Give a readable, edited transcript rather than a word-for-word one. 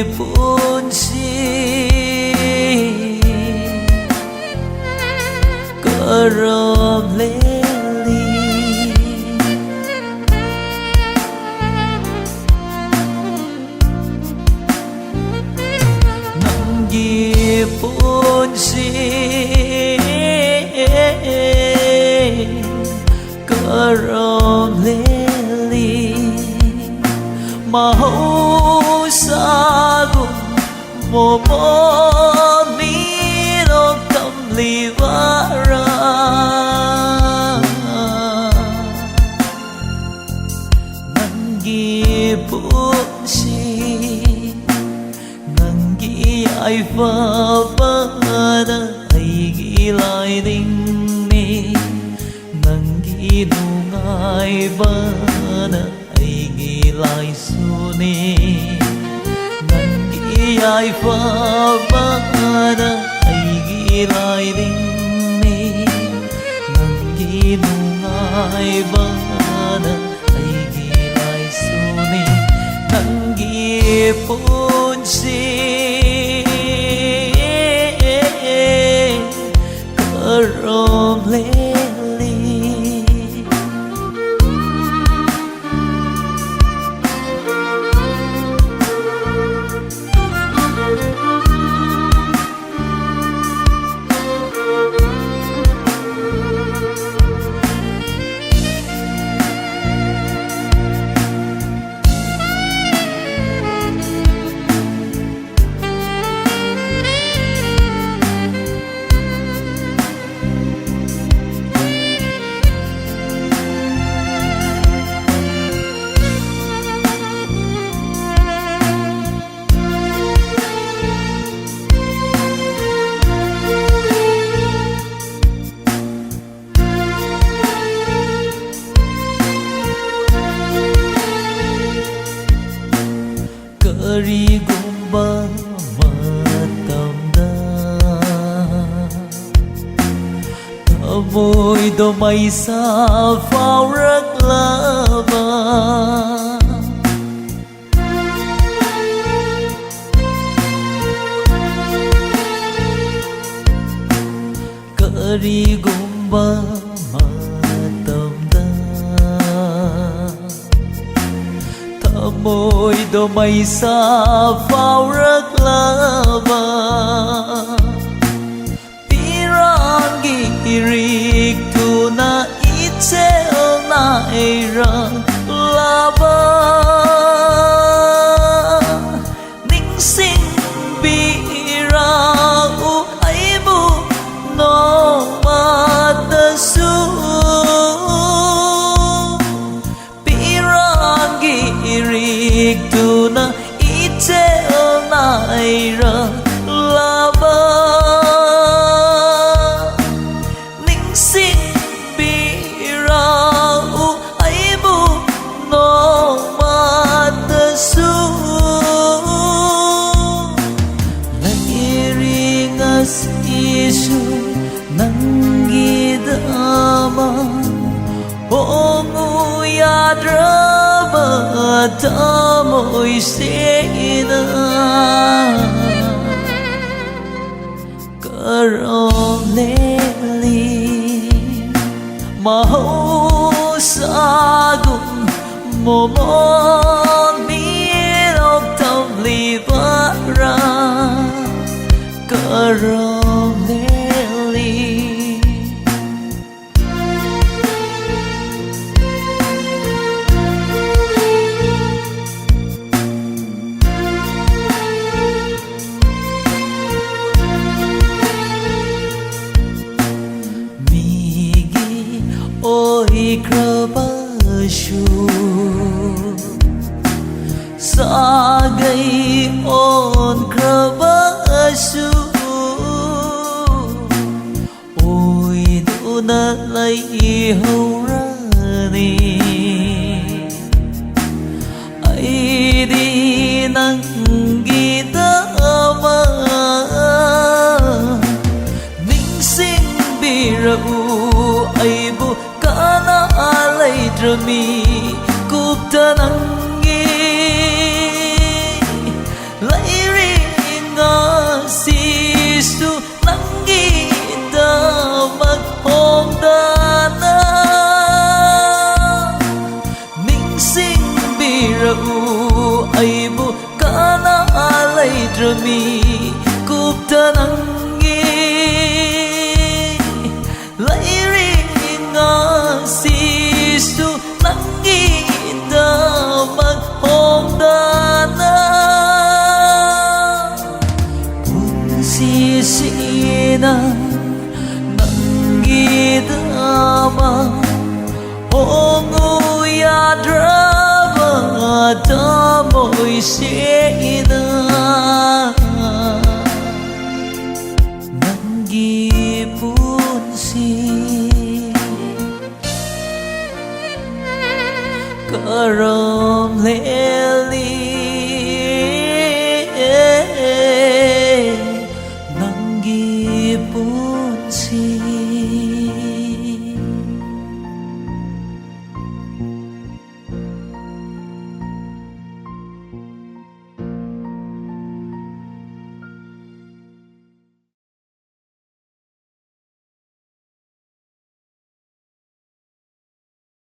punsi karam leli nangi punsi karam leli mau sagum mo mi lo kam livara nangi punsi nangi ai fa bana ai gi lai ding ni nangi nungai bana ai gi lai su ni nangi ai fa bana ai gi lai ding ni nangi nungai bana ai gi lai su ni nangi punsi karam leli karigumba matamda thamoy do may sa phao lava karigumba môi đôi mây xa phao rất lava pirangi irik tu na itse na era lava ning sing bira u ai bu no matasu irik tu na itse na era lava ning sing bira u ai bu no matasu langiringas isu nangidama ongu yadra tamoy sina karam leli mau sagum momon mirok tam livara karam leli krabashu sagai on krabashu oi du na lai horani ai di nang gita ma ning sing birabu ai bu kana alai drami kupta nangi lai rami kupta nangi lấy riêng si su nangi ta mặt hồng đà na pun si na nangi ta ma hồng ya drama ta môi sẽ na nangi pun si karam leli